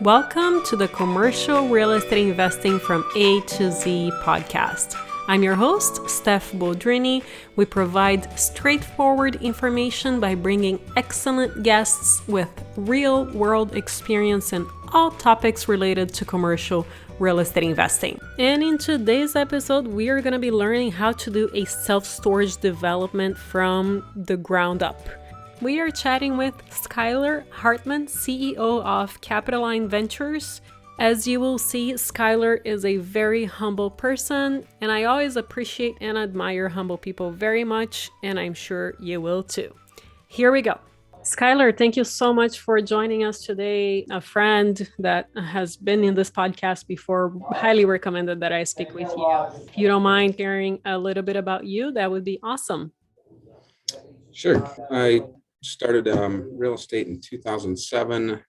Welcome to the Commercial Real Estate Investing from A to Z podcast. I'm your host, Steph Boldrini. We provide straightforward information by bringing excellent guests with real-world experience in all topics related to commercial real estate investing. And in today's episode, we are going to be learning how to do a self-storage development from the ground up. We are chatting with Skyler Hartman, CEO of Capitaline Ventures. As you will see, Skyler is a very humble person, and I always appreciate and admire humble people very much, and I'm sure you will too. Here we go. Skyler, thank you so much for joining us today. A friend that has been in this podcast before highly recommended that I speak with you. If you don't mind sharing a little bit about you, that would be awesome. Sure. I started real estate in 2007.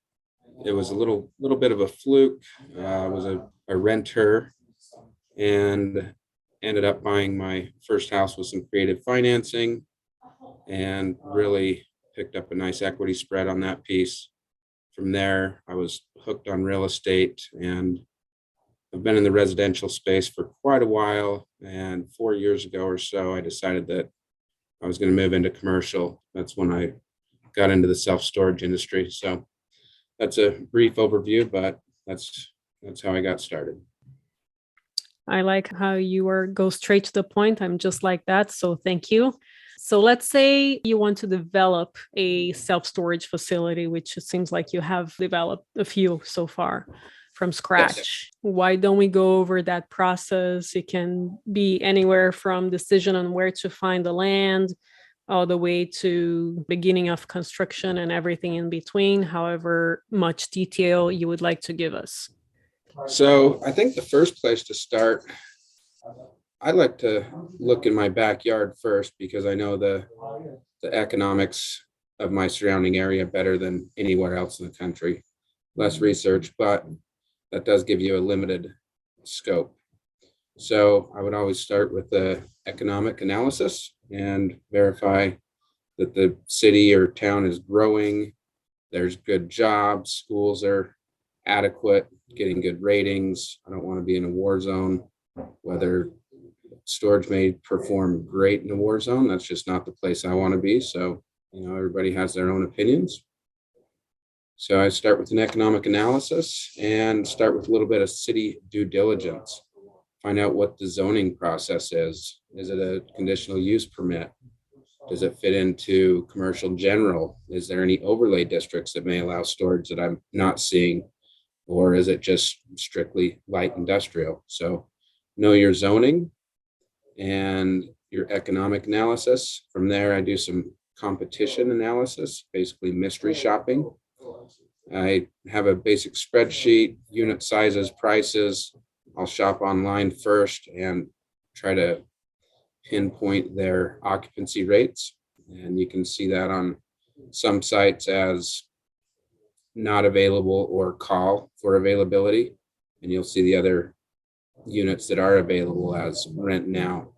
It was a little bit of a fluke. I was a renter and ended up buying my first house with some creative financing and really picked up a nice equity spread on that piece. From there, I was hooked on real estate, and I've been in the residential space for quite a while. And 4 years ago or so, I decided that I was going to move into commercial. That's when I got into the self-storage industry. So that's a brief overview, but that's how I got started. I like how you go straight to the point. I'm just like that. So thank you. So let's say you want to develop a self-storage facility, which it seems like you have developed a few so far from scratch. Yes. Why don't we go over that process? It can be anywhere from decision on where to find the land, all the way to beginning of construction and everything in between, however much detail you would like to give us. So I think the first place to start, I like to look in my backyard first because I know the economics of my surrounding area better than anywhere else in the country. Less research, but that does give you a limited scope. So I would always start with the economic analysis and verify that the city or town is growing. There's good jobs, schools are adequate, getting good ratings. I don't want to be in a war zone. Whether storage may perform great in a war zone, that's just not the place I want to be. So, everybody has their own opinions. So I start with an economic analysis and start with a little bit of city due diligence. Find out what the zoning process is. Is it a conditional use permit? Does it fit into commercial general? Is there any overlay districts that may allow storage that I'm not seeing? Or is it just strictly light industrial? So know your zoning and your economic analysis. From there, I do some competition analysis, basically mystery shopping. I have a basic spreadsheet, unit sizes, prices. I'll shop online first and try to pinpoint their occupancy rates. And you can see that on some sites as not available or call for availability. And you'll see the other units that are available as rent now.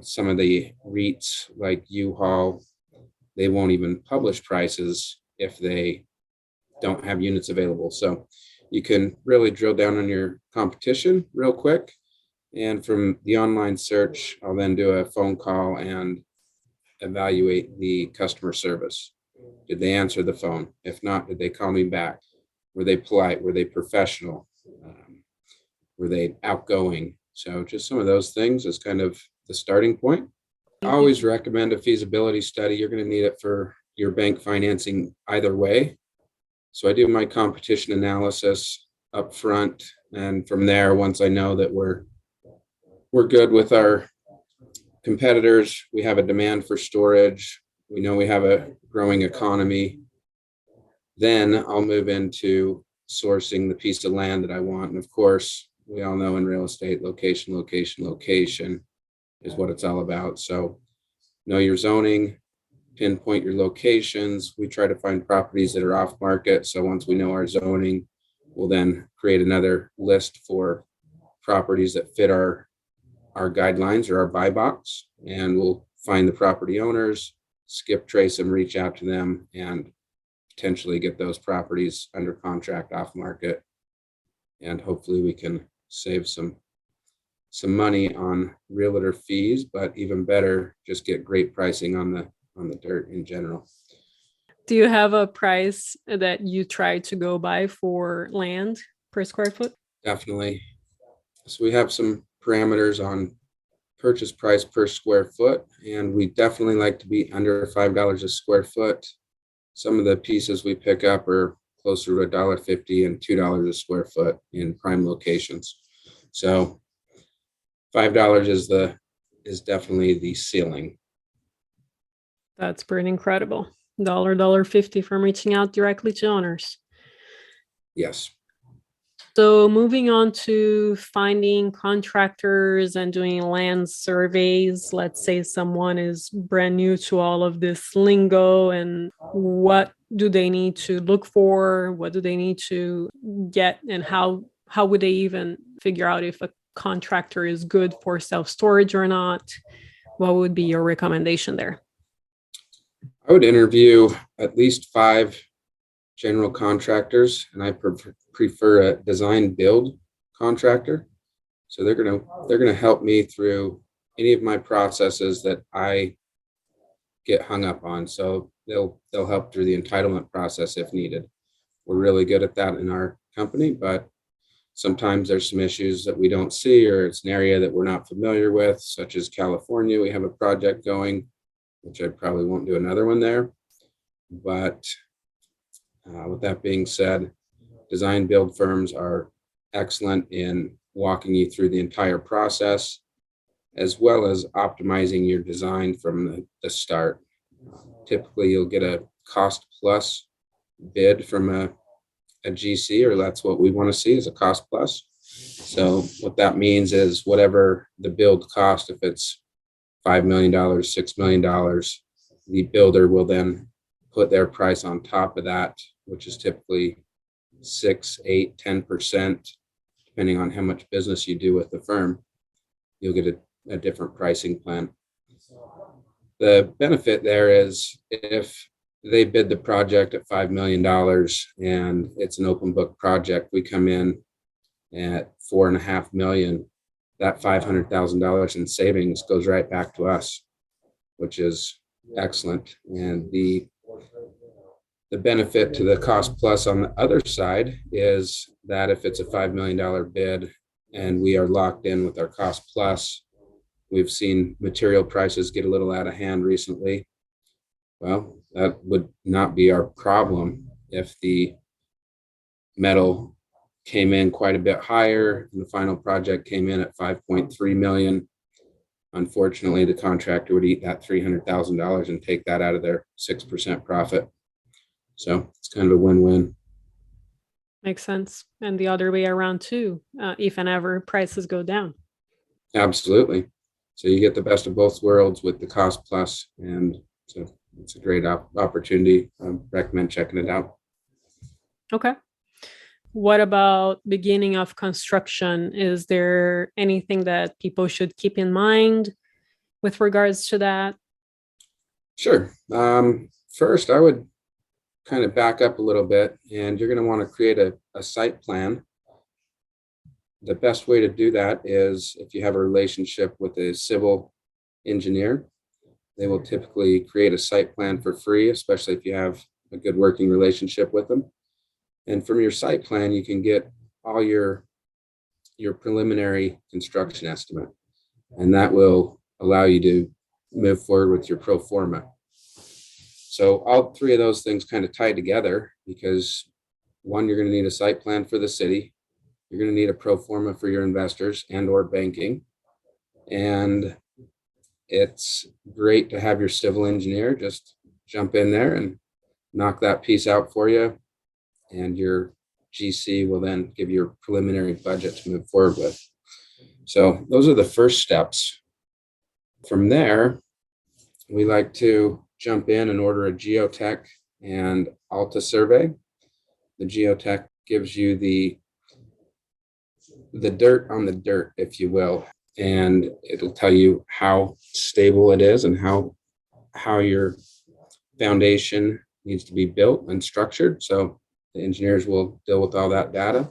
Some of the REITs like U-Haul, they won't even publish prices if they don't have units available. So you can really drill down on your competition real quick. And from the online search, I'll then do a phone call and evaluate the customer service. Did they answer the phone? If not, did they call me back? Were they polite? Were they professional? Were they outgoing? So just some of those things is kind of the starting point. I always recommend a feasibility study. You're going to need it for your bank financing either way. So I do my competition analysis up front. And from there, once I know that we're good with our competitors, we have a demand for storage, we know we have a growing economy, then I'll move into sourcing the piece of land that I want. And of course, we all know in real estate, location is what it's all about. So know your zoning, pinpoint your locations. We try to find properties that are off market. So once we know our zoning, we'll then create another list for properties that fit our guidelines or our buy box, and we'll find the property owners, skip trace them, reach out to them, and potentially get those properties under contract off market. And hopefully we can save some money on realtor fees, but even better, just get great pricing on the dirt in general. Do you have a price that you try to go by for land per square foot? Definitely. So we have some parameters on purchase price per square foot, and we definitely like to be under $5 a square foot. Some of the pieces we pick up are closer to $1.50 and $2 a square foot in prime locations. So $5 is definitely the ceiling. That's pretty incredible. $1.50 from reaching out directly to owners. Yes. So moving on to finding contractors and doing land surveys. Let's say someone is brand new to all of this lingo, and what do they need to look for? What do they need to get, and how would they even figure out if a contractor is good for self-storage or not? What would be your recommendation there? I would interview at least 5 general contractors, and I prefer a design build contractor. So they're gonna help me through any of my processes that I get hung up on. So they'll help through the entitlement process if needed. We're really good at that in our company, but sometimes there's some issues that we don't see, or it's an area that we're not familiar with, such as California. We have a project going, which I probably won't do another one there. But with that being said, design build firms are excellent in walking you through the entire process, as well as optimizing your design from the start. Typically, you'll get a cost plus bid from a GC, or that's what we want to see, is a cost plus. So what that means is whatever the build cost, if it's $5 million, $6 million, the builder will then put their price on top of that, which is typically 6, 8, 10%, depending on how much business you do with the firm. You'll get a different pricing plan. The benefit there is if they bid the project at $5 million and it's an open book project, we come in at $4.5 million. That $500,000 in savings goes right back to us, which is excellent. And the benefit to the cost plus on the other side is that if it's a $5 million bid and we are locked in with our cost plus, we've seen material prices get a little out of hand recently. Well, that would not be our problem if the metal came in quite a bit higher and the final project came in at 5.3 million. Unfortunately, the contractor would eat that $300,000 and take that out of their 6% profit. So it's kind of a win-win. Makes sense. And the other way around too, if and ever prices go down. Absolutely. So you get the best of both worlds with the cost plus, and so it's a great opportunity. I recommend checking it out. Okay. What about beginning of construction? Is there anything that people should keep in mind with regards to that? Sure. First, I would kind of back up a little bit, and you're going to want to create a site plan. The best way to do that is if you have a relationship with a civil engineer. They will typically create a site plan for free, especially if you have a good working relationship with them. And from your site plan, you can get all your preliminary construction estimate, and that will allow you to move forward with your pro forma. So all 3 of those things kind of tie together, because one, you're going to need a site plan for the city. You're going to need a pro forma for your investors and or banking. And it's great to have your civil engineer just jump in there and knock that piece out for you. And your GC will then give you a preliminary budget to move forward with. So those are the first steps. From there, we like to jump in and order a geotech and Alta survey. The geotech gives you the dirt on the dirt, if you will, and it'll tell you how stable it is and how your foundation needs to be built and structured. So the engineers will deal with all that data.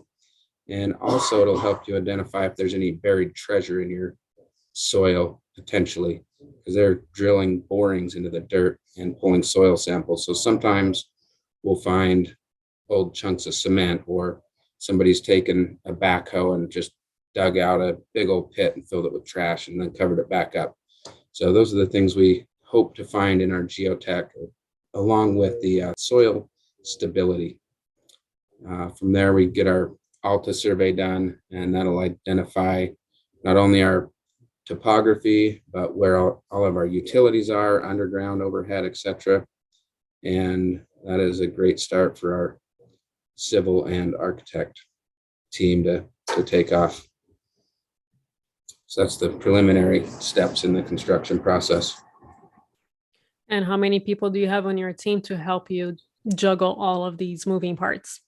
And also it'll help you identify if there's any buried treasure in your soil potentially, because they're drilling borings into the dirt and pulling soil samples. So sometimes we'll find old chunks of cement, or somebody's taken a backhoe and just dug out a big old pit and filled it with trash and then covered it back up. So those are the things we hope to find in our geotech, along with the soil stability. From there, we get our Alta survey done, and that'll identify not only our topography, but where all of our utilities are, underground, overhead, etc. And that is a great start for our civil and architect team to take off. So that's the preliminary steps in the construction process. And how many people do you have on your team to help you juggle all of these moving parts?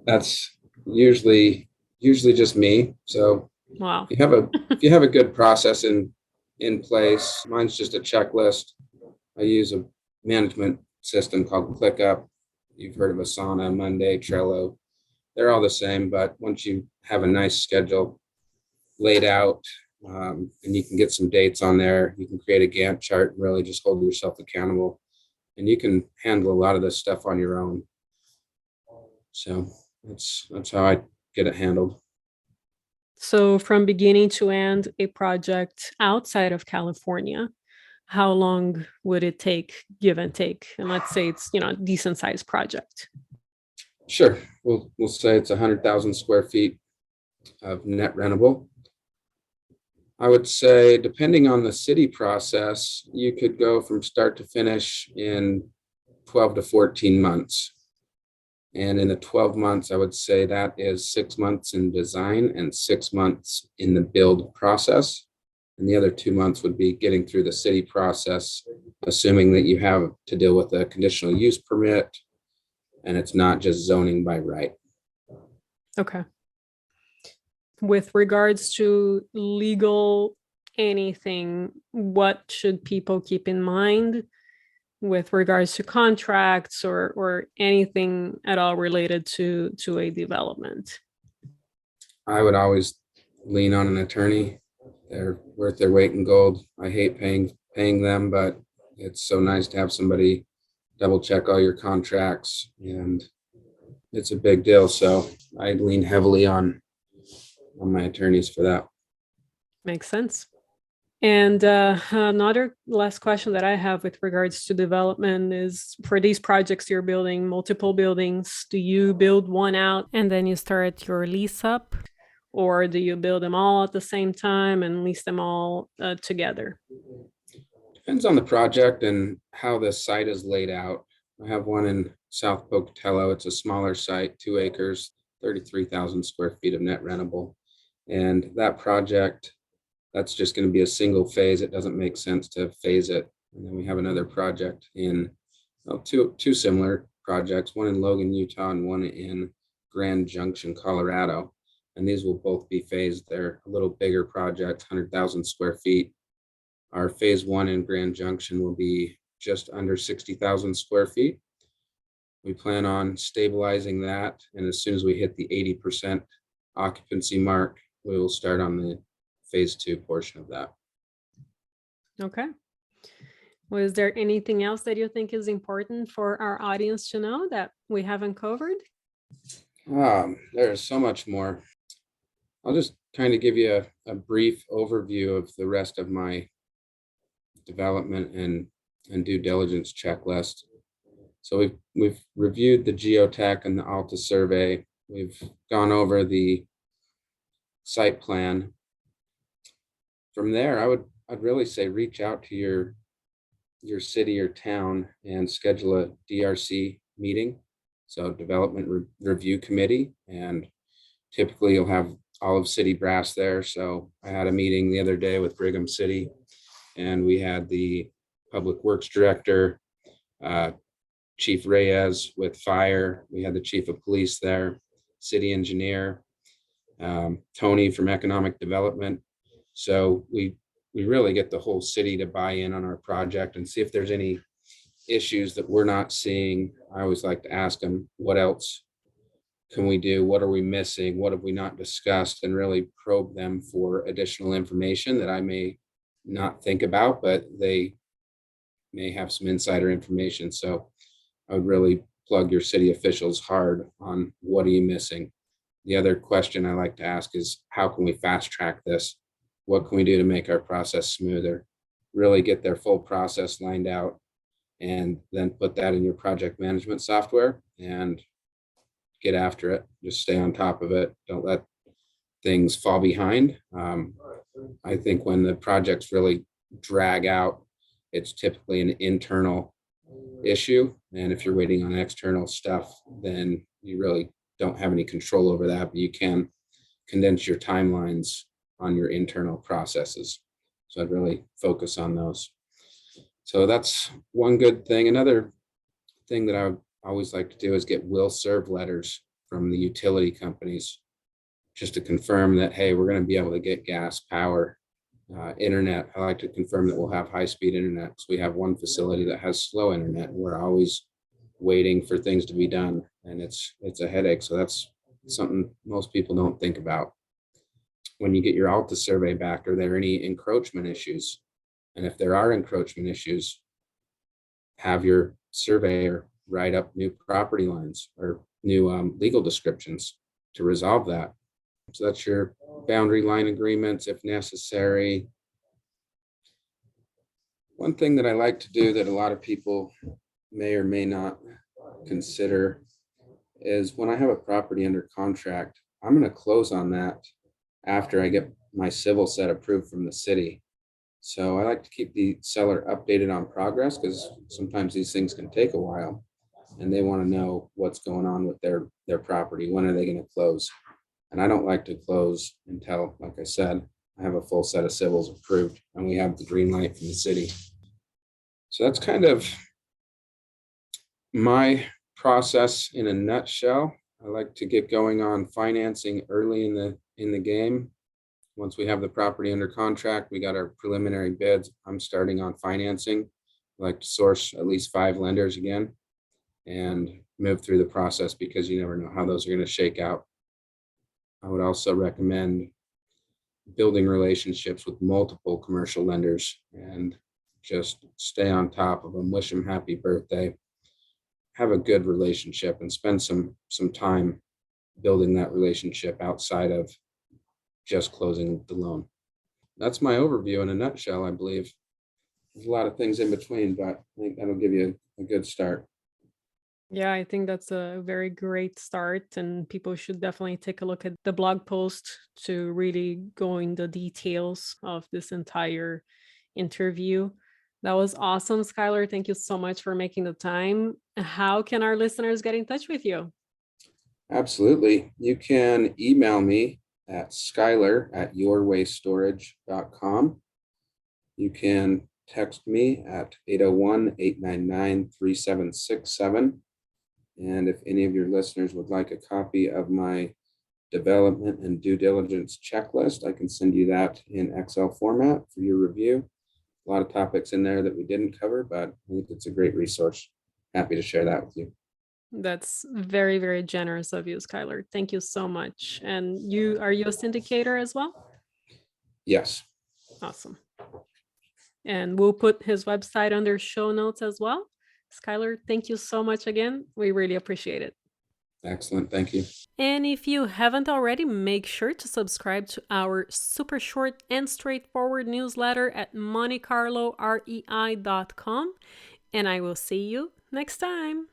That's usually just me. So Wow. if you have a good process in place, mine's just a checklist. I use a management system called ClickUp. You've heard of Asana, Monday, Trello. They're all the same, but once you have a nice schedule laid out, and you can get some dates on there, you can create a Gantt chart and really just hold yourself accountable. And you can handle a lot of this stuff on your own. So that's how I get it handled. So from beginning to end, a project outside of California, how long would it take, give and take? And let's say it's, a decent sized project. Sure. We'll say it's 100,000 square feet of net rentable. I would say, depending on the city process, you could go from start to finish in 12 to 14 months. And in the 12 months, I would say that is 6 months in design and 6 months in the build process. And the other 2 months would be getting through the city process, assuming that you have to deal with a conditional use permit and it's not just zoning by right. Okay. With regards to legal anything, what should people keep in mind with regards to contracts or anything at all related to a development? I would always lean on an attorney. They're worth their weight in gold. I hate paying them, but it's so nice to have somebody double check all your contracts, and it's a big deal. So I lean heavily on my attorneys for that. Makes sense. And another last question that I have with regards to development is, for these projects you're building multiple buildings, do you build one out and then you start your lease up? Or do you build them all at the same time and lease them all together? Depends on the project and how the site is laid out. I have one in South Pocatello. It's a smaller site, 2 acres, 33,000 square feet of net rentable. And that project, that's just going to be a single phase. It doesn't make sense to phase it. And then we have another project in two similar projects, one in Logan, Utah, and one in Grand Junction, Colorado. And these will both be phased. They're a little bigger projects, 100,000 square feet. Our phase 1 in Grand Junction will be just under 60,000 square feet. We plan on stabilizing that. And as soon as we hit the 80% occupancy mark, we will start on the phase 2 portion of that. Okay. Was there anything else that you think is important for our audience to know that we haven't covered? There's so much more. I'll just kind of give you a brief overview of the rest of my development and due diligence checklist. So we've reviewed the geotech and the Alta survey. We've gone over the site plan. From there, I'd really say reach out to your city or town and schedule a DRC meeting, so Development Review Committee, and typically you'll have all of city brass there. So I had a meeting the other day with Brigham City, and we had the Public Works Director, Chief Reyes with Fire. We had the Chief of Police there, City Engineer, Tony from Economic Development. So we we really get the whole city to buy in on our project and see if there's any issues that we're not seeing. I always like to ask them, what else can we do? What are we missing? What have we not discussed? And really probe them for additional information that I may not think about, but they may have some insider information. So I would really plug your city officials hard on what are you missing. The other question I like to ask is, how can we fast track this? What can we do to make our process smoother? Really get their full process lined out and then put that in your project management software and get after it. Just stay on top of it. Don't let things fall behind. I think when the projects really drag out, it's typically an internal issue. And if you're waiting on external stuff, then you really don't have any control over that, but you can condense your timelines on your internal processes. So I'd really focus on those. So that's one good thing. Another thing that I would always like to do is get will serve letters from the utility companies just to confirm that, hey, we're going to be able to get gas, power, internet. I like to confirm that we'll have high-speed internet. So we have one facility that has slow internet, and we're always waiting for things to be done, and it's a headache. So that's something most people don't think about. When you get your Alta survey back, are there any encroachment issues? And if there are encroachment issues, have your surveyor write up new property lines or new legal descriptions to resolve that. So that's your boundary line agreements if necessary. One thing that I like to do that a lot of people may or may not consider is, when I have a property under contract, I'm going to close on that after I get my civil set approved from the city. So I like to keep the seller updated on progress, because sometimes these things can take a while and they want to know what's going on with their property. When are they going to close? And I don't like to close until, like I said, I have a full set of civils approved and we have the green light from the city. So that's kind of my process in a nutshell. I like to get going on financing early in the game. Once we have the property under contract, we got our preliminary bids, I'm starting on financing. I like to source at least 5 lenders again and move through the process, because you never know how those are going to shake out. I would also recommend building relationships with multiple commercial lenders and just stay on top of them, wish them happy birthday, have a good relationship, and spend some time building that relationship outside of just closing the loan. That's my overview in a nutshell, I believe. There's a lot of things in between, but I think that'll give you a good start. Yeah, I think that's a very great start, and people should definitely take a look at the blog post to really go in the details of this entire interview. That was awesome, Skyler. Thank you so much for making the time. How can our listeners get in touch with you? Absolutely. You can email me at skyler@yourwastorage.com. You can text me at 801-899-3767. And if any of your listeners would like a copy of my development and due diligence checklist, I can send you that in Excel format for your review. A lot of topics in there that we didn't cover, but I think it's a great resource. Happy to share that with you. That's very, very generous of you, Skyler. Thank you so much. And are you a syndicator as well? Yes. Awesome. And we'll put his website under show notes as well. Skyler, thank you so much again. We really appreciate it. Excellent. Thank you. And if you haven't already, make sure to subscribe to our super short and straightforward newsletter at montecarlorei.com. And I will see you next time.